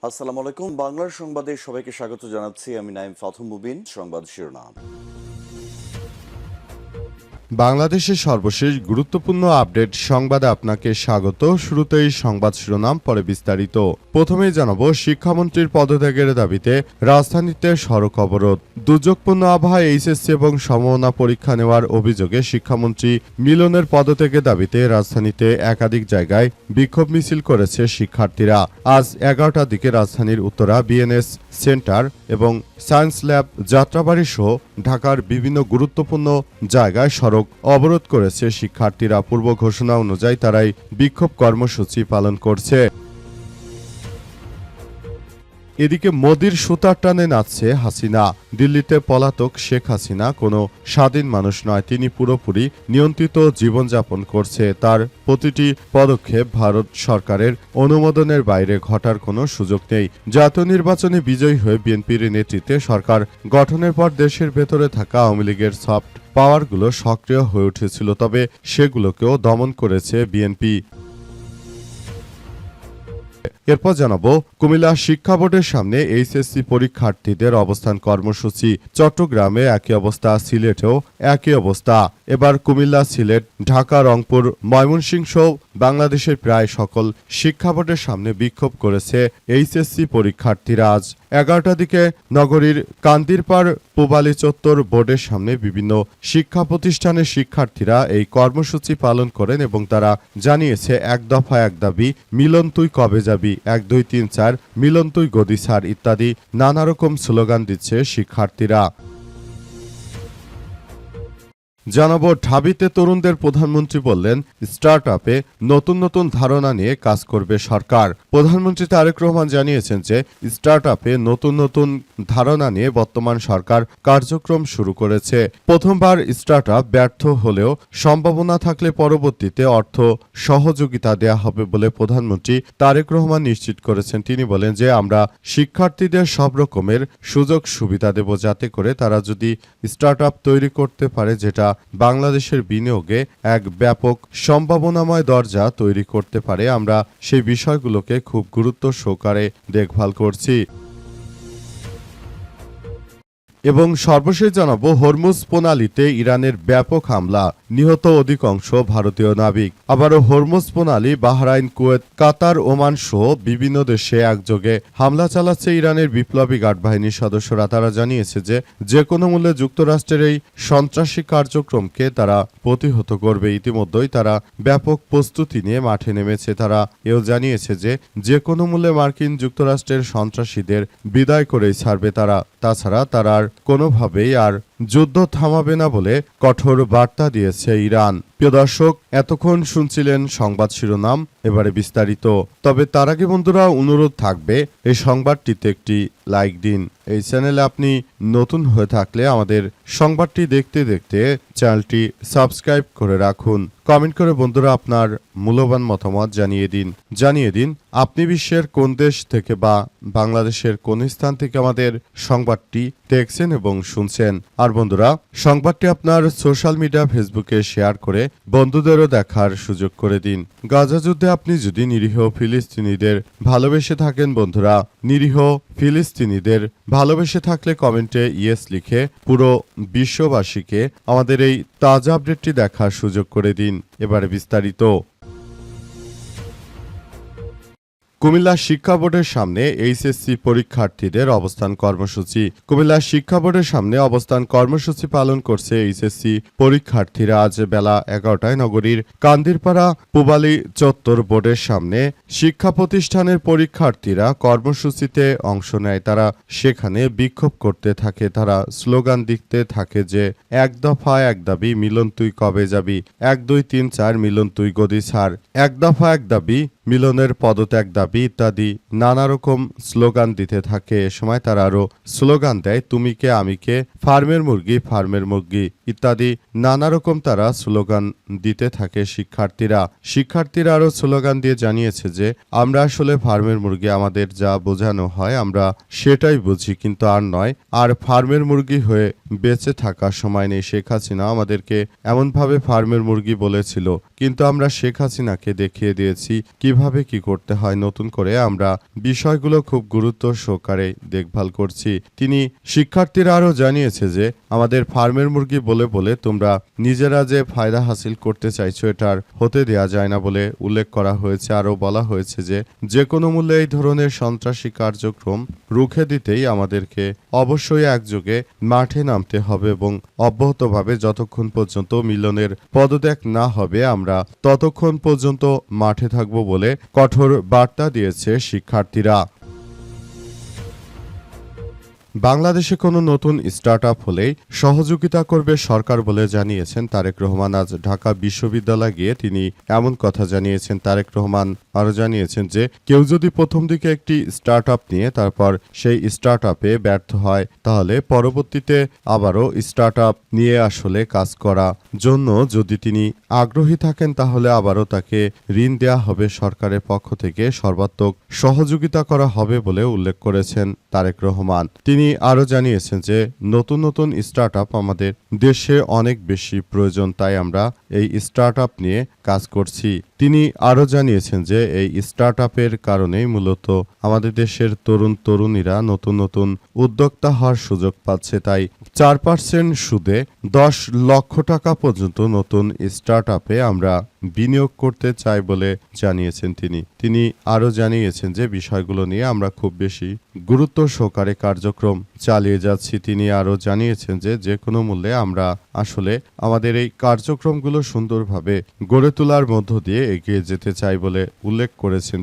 আসসালামু আলাইকুম। বাংলার সংবাদে সবাইকে স্বাগত জানাচ্ছি। আমি নাইম ফাথুম মুবিন। সংবাদ শিরোনাম। বাংলাদেশের সর্বশেষ গুরুত্বপূর্ণ আপডেট সংবাদে আপনাকে স্বাগত। শুরুতেই সংবাদ শিরোনাম, পরে বিস্তারিত। প্রথমেই জানাবো, শিক্ষামন্ত্রীর পদত্যাগের দাবিতে রাজধানীতে সড়ক অবরোধ। দুর্যোগপূর্ণ আবহাওয়ায় এইচএসসি এবং সমমনা পরীক্ষা নেওয়ার অভিযোগে শিক্ষামন্ত্রী মিলনের পদত্যাগের দাবিতে রাজধানীতে একাধিক জায়গায় বিক্ষোভ মিছিল করেছে শিক্ষার্থীরা। আজ 11টার দিকে রাজধানীর উত্তরা, বিএনএস সেন্টার এবং সায়েন্স ল্যাব, যাত্রাবাড়ি সহ ঢাকার বিভিন্ন গুরুত্বপূর্ণ জায়গায় সড়ক অবরোধ করেছে শিক্ষার্থীরা। পূর্ব ঘোষণা অনুযায়ী তারাই বিক্ষোভ কর্মসূচি পালন করছে। এদিকে মোদির সুতার টানে নাচছে হাসিনা। দিল্লিতে পলাতক শেখ হাসিনা কোনো স্বাধীন মানুষ নয়, তিনি পুরোপুরি নিয়ন্ত্রিত জীবনযাপন করছে। তার প্রতিটি পদক্ষেপ ভারত সরকারের অনুমোদনের বাইরে ঘটার কোনো সুযোগ নেই। জাতীয় নির্বাচনে বিজয়ী হয়ে বিএনপির নেতৃত্বে সরকার গঠনের পর দেশের ভেতরে থাকা আওয়ামী লীগের সফট পাওয়ারগুলো সক্রিয় হয়ে উঠেছিল, তবে সেগুলোকেও দমন করেছে বিএনপি। এরপর জানাবো, কুমিল্লা শিক্ষা বোর্ডের সামনে এইচএসসি পরীক্ষার্থীদের অবস্থান কর্মসূচি। চট্টগ্রামে একই অবস্থা, সিলেটেও একই অবস্থা। এবার কুমিল্লা, সিলেট, ঢাকা, রংপুর, ময়মনসিংহ সহ বাংলাদেশের প্রায় সকল শিক্ষা বোর্ডের সামনে বিক্ষোভ করেছে এইচএসসি পরীক্ষার্থীরা। আজ 11টার দিকে নগরীর কান্দিরপাড়, পূবালী চত্বর বোর্ডের সামনে বিভিন্ন শিক্ষা প্রতিষ্ঠানের শিক্ষার্থীরা এই কর্মসূচি পালন করেন এবং তারা জানিয়েছে, এক দফা এক দাবি, মিলন তুই কবে যাবি, 1 2 3 4, মিলন তুই গদি ছাড় ইত্যাদি নানা রকম স্লোগান দিচ্ছে শিক্ষার্থীরা। জানাবো, ঢাবিতে তরুণদের প্রধানমন্ত্রী বললেন, স্টার্ট আপে নতুন নতুন ধারণা নিয়ে কাজ করবে সরকার। প্রধানমন্ত্রী তারেক রহমান জানিয়েছেন যে স্টার্ট আপে নতুন নতুন ধারণা নিয়ে বর্তমান সরকার কার্যক্রম শুরু করেছে। প্রথমবার স্টার্ট আপ ব্যর্থ হলেও সম্ভাবনা থাকলে পরবর্তীতে অর্থ সহযোগিতা দেয়া হবে বলে প্রধানমন্ত্রী তারেক রহমান নিশ্চিত করেছেন। তিনি বলেন যে আমরা শিক্ষার্থীদের সব রকমের সুযোগ সুবিধা দেব, যাতে করে তারা যদি স্টার্ট আপ তৈরি করতে পারে, যেটা বাংলাদেশের বিনিয়োগে এক ব্যাপক সম্ভাবনাময় দরজা তৈরি করতে পারে। আমরা সেই বিষয়গুলোকে খুব গুরুত্ব সহকারে দেখভাল করছি। এবং সর্বশেষ জানাবো, হরমুজ প্রণালীতে ইরানের ব্যাপক হামলা, নিহত অধিকাংশ ভারতীয় নাবিক। আবারও হরমুজ প্রণালী, বাহরাইন, কুয়েত, কাতার, ওমান সহ বিভিন্ন দেশে একযোগে হামলা চালাচ্ছে ইরানের বিপ্লবী গার্ড বাহিনীর সদস্যরা। তারা জানিয়েছে যে যে কোনো মূল্যে যুক্তরাষ্ট্রের এই সন্ত্রাসী কার্যক্রমকে তারা প্রতিহত করবে। ইতিমধ্যেই তারা ব্যাপক প্রস্তুতি নিয়ে মাঠে নেমেছে। তারা এও জানিয়েছে যে যে কোনো মূল্যে মার্কিন যুক্তরাষ্ট্রের সন্ত্রাসীদের বিদায় করেই ছাড়বে তারা। তাছাড়া তারা আর কোনোভাবেই আর যুদ্ধ থামাবে না বলে কঠোর বার্তা দিয়েছে ইরান। প্রিয় দর্শক, এতক্ষণ শুনছিলেন সংবাদ শিরোনাম, এবারে বিস্তারিত। তবে তার আগে বন্ধুরা, অনুরোধ থাকবে এই সংবাদটিতে একটি লাইক দিন। এই চ্যানেলে আপনি নতুন হয়ে থাকলে আমাদের সংবাদটি দেখতে দেখতে চ্যানেলটি সাবস্ক্রাইব করে রাখুন। কমেন্ট করে বন্ধুরা আপনার মূল্যবান মতামত জানিয়ে দিন আপনি বিশ্বের কোন দেশ থেকে বা বাংলাদেশের কোন স্থান থেকে আমাদের সংবাদটি দেখছেন এবং শুনছেন। আর বন্ধুরা, সংবাদটি আপনার সোশ্যাল মিডিয়া, ফেসবুকে শেয়ার করে বন্ধুদেরও দেখার সুযোগ করে দিন। গাজা যুদ্ধে আপনি যদি নিরীহ ফিলিস্তিনিদের ভালোবেসে থাকেন, বন্ধুরা, নিরীহ ফিলিস্তিনিদের ভালোবেসে থাকলে কমেন্টে ইয়েস লিখে পুরো বিশ্ববাসীকে আমাদের এই তাজা আপডেটটি দেখার সুযোগ করে দিন। এবারে বিস্তারিত। কুমিল্লা শিক্ষা বোর্ডের সামনে এইচএসসি পরীক্ষার্থীদের অবস্থান কর্মসূচি। কুমিল্লা শিক্ষা বোর্ডের সামনে অবস্থান কর্মসূচি পালন করছে এইচএসসি পরীক্ষার্থীরা। আজ বেলা 11টায় নগরীর কান্দিরপাড়া, পূবালী চত্বর বোর্ডের সামনে শিক্ষা প্রতিষ্ঠানের পরীক্ষার্থীরা কর্মসূচিতে অংশ নেয়। তারা সেখানে বিক্ষোভ করতে থাকে। তারা স্লোগান দিতে থাকে যে এক দফা এক দাবি, মিলন তুই কবে যাবি, 1 2 3 4, মিলন তুই গদি ছাড়, এক দফা এক দাবি, মিলনের পদত্যাগ দাবি ইত্যাদি নানা রকম স্লোগান দিতে থাকে। এ সময় তারা আরো স্লোগান দেয়, তুমি কে আমি কে, ফার্মের মুরগি ইত্যাদি নানা রকম তারা স্লোগান দিতে থাকে শিক্ষার্থীরা আরো স্লোগান দিয়ে জানিয়েছে যে আমরা আসলে ফার্মের মুরগি, আমাদের যা বোঝানো হয় আমরা সেটাই বুঝি, কিন্তু আর নয়। আর ফার্মের মুরগি হয়ে বেঁচে থাকার সময় নেই। শেখ হাসিনা আমাদেরকে এমনভাবে ফার্মের মুরগি বলেছিল, কিন্তু আমরা শেখ হাসিনাকে দেখিয়ে দিয়েছি কিভাবে কি করতে হয়। নতুন করে আমরা বিষয়গুলো খুব গুরুত্ব সহকারে দেখভাল করছি। তিনি শিক্ষার্থীরা আরও জানিয়েছে যে আমাদের ফার্মের মুরগি বলে বলে তোমরা নিজেরা যে ফায়দা হাসিল করতে চাইছো এটার হতে দেয়া যায় না বলে উল্লেখ করা হয়েছে। আরও বলা হয়েছে যে কোনো মূল্যে এই ধরনের সন্ত্রাসী কার্যক্রম রুখে দিতেই আমাদেরকে অবশ্যই একযোগে মাঠে নামতে হবে এবং অব্যাহতভাবে যতক্ষণ পর্যন্ত মিলনের পদত্যাগ না হবে আমরা ততক্ষণ পর্যন্ত মাঠে থাকব বলে কঠোর বার্তা দিয়েছে শিক্ষার্থীরা। বাংলাদেশে কোনো নতুন স্টার্টআপ হলেই সহযোগিতা করবে সরকার বলে জানিয়েছেন তারেক রহমান। আজ ঢাকা বিশ্ববিদ্যালয়ে গিয়ে তিনি এমন কথা জানিয়েছেন। তারেক রহমান আরও জানিয়েছেন যে কেউ যদি প্রথম দিকে একটি স্টার্টআপ নিয়ে তারপর সেই স্টার্টআপে ব্যর্থ হয় তাহলে পরবর্তীতে আবারও স্টার্টআপ নিয়ে আসলে কাজ করা জন্য যদি তিনি আগ্রহী থাকেন তাহলে আবারও তাকে ঋণ দেয়া হবে সরকারের পক্ষ থেকে, সর্বাত্মক সহযোগিতা করা হবে বলে উল্লেখ করেছেন তারেক রহমান। তিনি আরও জানিয়েছেন যে নতুন নতুন স্টার্টআপ আমাদের দেশে অনেক বেশি প্রয়োজন, তাই আমরা এই স্টার্টআপ নিয়ে কাজ করছি। তিনি আরও জানিয়েছেন যে এই স্টার্টআপের কারণেই মূলত আমাদের দেশের তরুণ তরুণীরা নতুন নতুন উদ্যোক্তা হওয়ার সুযোগ পাচ্ছে। তাই 4% সুদে 10 লক্ষ টাকা পর্যন্ত নতুন স্টার্টআপে আমরা বিনিয়োগ করতে চাই বলে জানিয়েছেন তিনি আরও জানিয়েছেন যে বিষয়গুলো নিয়ে আমরা খুব বেশি গুরুত্ব সহকারে কার্যক্রম চালিয়ে যাচ্ছি। তিনি আরও জানিয়েছেন যে কোনো মূল্যে আমরা আসলে আমাদের এই কার্যক্রমগুলো সুন্দরভাবে গড়ে তোলার মধ্য দিয়ে এগিয়ে যেতে চাই বলে উল্লেখ করেছেন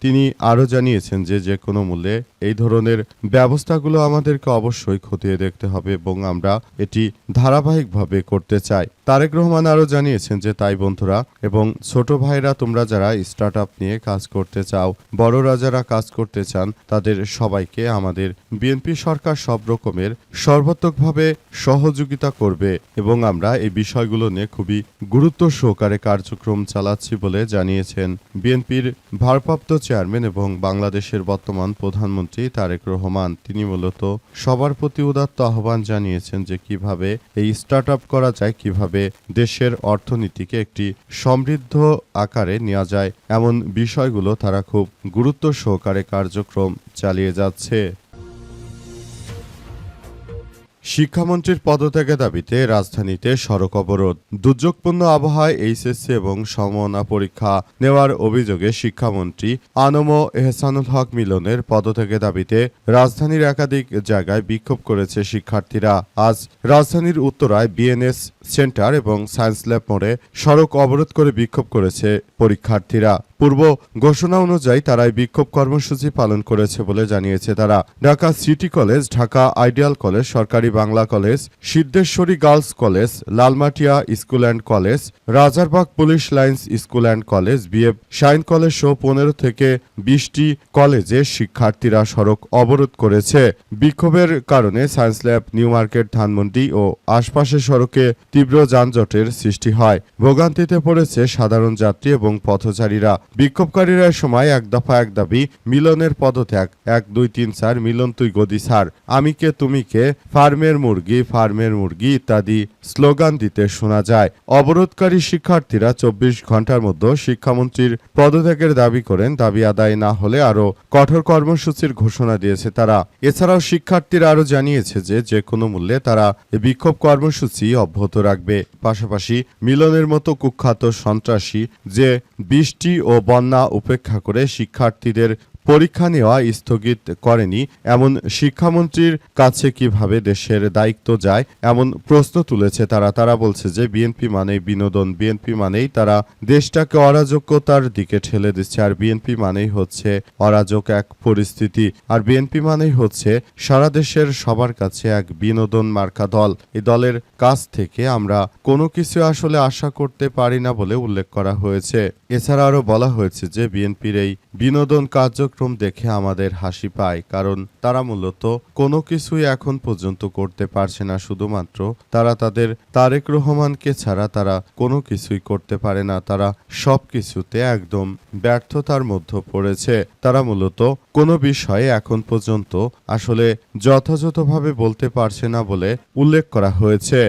তিনি আরও জানিয়েছেন যে কোনো মূল্যে এই ধরনের ব্যবস্থাগুলো আমাদেরকে অবশ্যই খতিয়ে দেখতে হবে এবং আমরা এটি ধারাবাহিকভাবে করতে চাই। তারেক রহমান আরও জানিয়েছেন যে তাই বন্ধুরা এবং ছোট ভাইরা তোমরা যারা স্টার্টআপ নিয়ে কাজ করতে চাও, বড়রা যারা কাজ করতে চান, তাদের সবাইকে আমাদের বিএনপি সরকার সব রকমের সর্বাত্মকভাবে সহযোগিতা করবে এবং আমরা এই বিষয়গুলো নিয়ে খুবই গুরুত্ব সহকারে কার্যক্রম চালাচ্ছি বলে জানিয়েছেন বিএনপির ভারপ্রাপ্ত চেয়ারম্যান এবং বাংলাদেশের বর্তমান প্রধানমন্ত্রী তারেক রহমান। তিনি মূলত সবার প্রতি উদাত্ত আহ্বান জানিয়েছেন যে কিভাবে এই স্টার্টআপ করা যায়, কিভাবে দেশের অর্থনীতিকে একটি সমৃদ্ধ আকারে নেওয়া যায়, এমন বিষয়গুলো তারা খুব গুরুত্ব সহকারে কার্যক্রম চালিয়ে যাচ্ছে। শিক্ষামন্ত্রীর পদত্যাগের দাবিতে রাজধানীতে সড়ক অবরোধ। দুর্যোগপূর্ণ আবহাওয়ায় এইচএসসি এবং সমমানা পরীক্ষা নেওয়ার অভিযোগে শিক্ষামন্ত্রী আনম এহসানুল হক মিলনের পদত্যাগের দাবিতে রাজধানীর একাধিক জায়গায় বিক্ষোভ করেছে শিক্ষার্থীরা। আজ রাজধানীর উত্তরায় বিএনএস সেন্টার এবং সায়েন্স ল্যাব মোড়ে সড়ক অবরোধ করে বিক্ষোভ করেছে পরীক্ষার্থীরা। পূর্ব ঘোষণা অনুযায়ী তারাই বিক্ষোভ কর্মসূচি পালন করেছে বলে জানিয়েছে তারা। Dhaka city college, Dhaka ideal college, সরকারি Bangla college, Siddheswari girls college, Lalmatia school and college, Rajarbagh police lines school and college, BF Shaheen college সহ 15 থেকে 20টি কলেজে শিক্ষার্থীরা সড়ক অবরোধ করেছে। বিক্ষোভের কারণে science lab, new market, Dhanmondi ও আশপাশের সড়কে তীব্র যানজটের সৃষ্টি হয়। ভোগান্তিতে পড়েছে সাধারণ যাত্রী এবং পথচারীরা। বিক্ষোভকারীরা সময় এক দফা এক দাবি, মিলনের পদত্যাগ, 1 2 3 4 মিলন তুই গদি ছাড়, আমি কে তুমি কে, ফার্মের মুরগি ইত্যাদি স্লোগান দিতে শোনা যায়। অবরোধকারী শিক্ষার্থীরা 24 ঘন্টার মধ্যে শিক্ষামন্ত্রীর পদত্যাগের দাবি করেন। দাবি আদায় না হলে আরও কঠোর কর্মসূচির ঘোষণা দিয়েছে তারা। এছাড়াও শিক্ষার্থীরা আরও জানিয়েছে যে কোনো মূল্যে তারা বিক্ষোভ কর্মসূচি অব্যাহত রাখবে। পাশাপাশি মিলনের মতো কুখ্যাত সন্ত্রাসী যে বৃষ্টি ও বন্যা উপেক্ষা করে শিক্ষার্থীদের পরীক্ষা নেওয়া স্থগিত করেনি, এমন শিক্ষামন্ত্রীর কাছে কিভাবে দেশের দায়িত্ব যায় এমন প্রশ্ন তুলেছে তারা বলছে যে বিএনপি মানেই বিনোদন, বিএনপি মানেই তারা দেশটাকে অরাজকতার দিকে ঠেলে দিচ্ছে, আর বিএনপি মানেই হচ্ছে অরাজক এক পরিস্থিতি, আর বিএনপি মানেই হচ্ছে সারা দেশের সবার কাছে এক বিনোদন মার্কা দল। এই দলের কাছ থেকে আমরা কোনো কিছু আসলে আশা করতে পারি না বলে উল্লেখ করা হয়েছে। এছাড়া আরও বলা হয়েছে যে বিএনপির এই বিনোদন কার্যক্রম দেখে আমাদের হাসি পায়, কারণ তারা মূলত কোনো কিছুই এখন পর্যন্ত করতে পারছে না। শুধুমাত্র তারা তাদের তারেক রহমানকে ছাড়া তারা কোনো কিছুই করতে পারে না। তারা সব কিছুতে একদম ব্যর্থতার মধ্যে পড়েছে। তারা মূলত কোনো বিষয়ে এখন পর্যন্ত আসলে যথাযথভাবে বলতে পারছে না বলে উল্লেখ করা হয়েছে।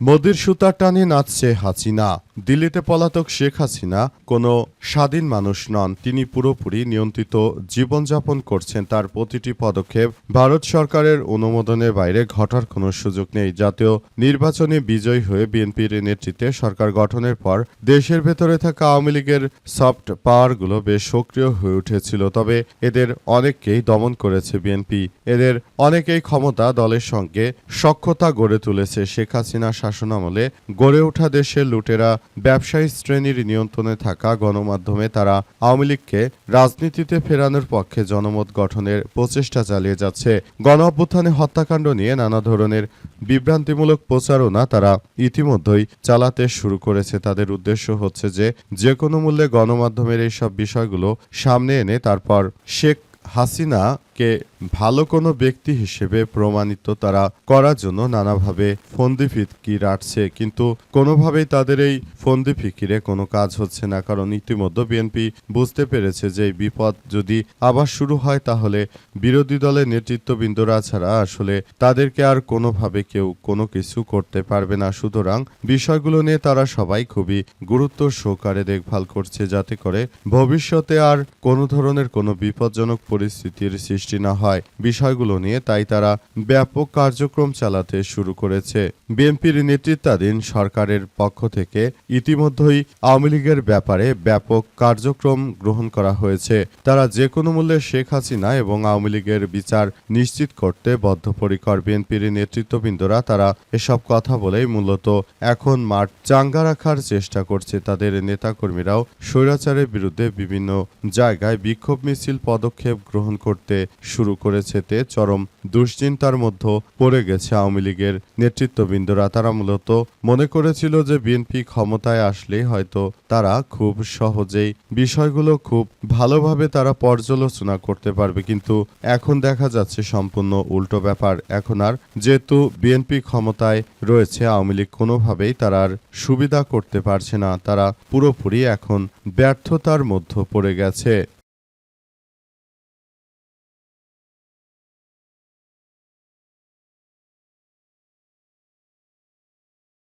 মোদির সুতার টানে নাচছে হাসিনা। দিল্লিতে পলাতক শেখ হাসিনা কোনো স্বাধীন মানুষ নন, তিনি পুরোপুরি নিয়ন্ত্রিত জীবনযাপন করছেন। তার প্রতিটি পদক্ষেপ ভারত সরকারের অনুমোদনের বাইরে ঘটার কোনো সুযোগ নেই। জাতীয় নির্বাচনে বিজয়ী হয়ে বিএনপির নেতৃত্বে সরকার গঠনের পর দেশের ভেতরে থাকা আওয়ামী লীগের সফট পাওয়ারগুলো বেশ সক্রিয় হয়ে উঠেছিল, তবে এদের অনেককেই দমন করেছে বিএনপি। এদের অনেকেই ক্ষমতা দলের সঙ্গে সখ্যতা গড়ে তুলেছে। শেখ হাসিনা শাসনামলে গড়ে ওঠা দেশের লুটেরা ব্যবসায়ী শ্রেণীর নিয়ন্ত্রণে থাকা গণমাধ্যমে তারা আওয়ামী লীগকে রাজনীতিতে ফেরানোর পক্ষে জনমত গঠনের প্রচেষ্টা চালিয়ে যাচ্ছে। গণ অভ্যুত্থানে হত্যাকাণ্ড নিয়ে নানা ধরনের বিভ্রান্তিমূলক প্রচারণা তারা ইতিমধ্যেই চালাতে শুরু করেছে। তাদের উদ্দেশ্য হচ্ছে যে কোনো মূল্যে গণমাধ্যমের এইসব বিষয়গুলো সামনে এনে তারপর শেখ হাসিনাকে ভালো কোনো ব্যক্তি হিসেবে প্রমাণিত তারা করার জন্য নানাভাবে ফন্দি ফিকির আটছে, কিন্তু কোনোভাবেই তাদের এই ফন্দি ফিকিরে কোনো কাজ হচ্ছে না। কারণ ইতিমধ্যে বিএনপি বুঝতে পেরেছে যে এই বিপদ যদি আবার শুরু হয় তাহলে বিরোধী দলের নেতৃত্ববৃন্দরা ছাড়া আসলে তাদেরকে আর কোনোভাবে কেউ কোনো কিছু করতে পারবে না। সুতরাং বিষয়গুলো নিয়ে তারা সবাই খুবই গুরুত্ব সহকারে দেখভাল করছে, যাতে করে ভবিষ্যতে আর কোনো ধরনের কোনো বিপজ্জনক পরিস্থিতির সৃষ্টি না হয় বিষয়গুলো নিয়ে তাই তারা ব্যাপক কার্যক্রম চালাতে শুরু করেছে। বিএনপির নেতৃত্বাধীন সরকারের পক্ষ থেকে ইতিমধ্যেই আওয়ামী লীগের ব্যাপারে ব্যাপক কার্যক্রম গ্রহণ করা হয়েছে। তারা যে কোনো মূল্যে শেখ হাসিনা এবং আওয়ামী লীগের বিচার নিশ্চিত করতে বদ্ধপরিকর। বিএনপির নেতৃত্ববৃন্দরা তারা এসব কথা বলেই মূলত এখন মাঠ চাঙ্গা রাখার চেষ্টা করছে। তাদের নেতাকর্মীরাও স্বৈরাচারের বিরুদ্ধে বিভিন্ন জায়গায় বিক্ষোভ মিছিল পদক্ষেপ গ্রহণ করতে শুরু করেছে। তে চরম দুশ্চিন্তার মধ্যে পড়ে গেছে আওয়ামী লীগের নেতৃত্ববৃন্দরা। তারা মূলত মনে করেছিল যে বিএনপি ক্ষমতায় আসলে হয়তো তারা খুব সহজেই বিষয়গুলো খুব ভালোভাবে তারা পর্যালোচনা করতে পারবে, কিন্তু এখন দেখা যাচ্ছে সম্পূর্ণ উল্টো ব্যাপার। এখন আর যেহেতু বিএনপি ক্ষমতায় রয়েছে, আওয়ামী লীগ কোনোভাবেই তারা আর সুবিধা করতে পারছে না। তারা পুরোপুরি এখন ব্যর্থতার মধ্যে পড়ে গেছে।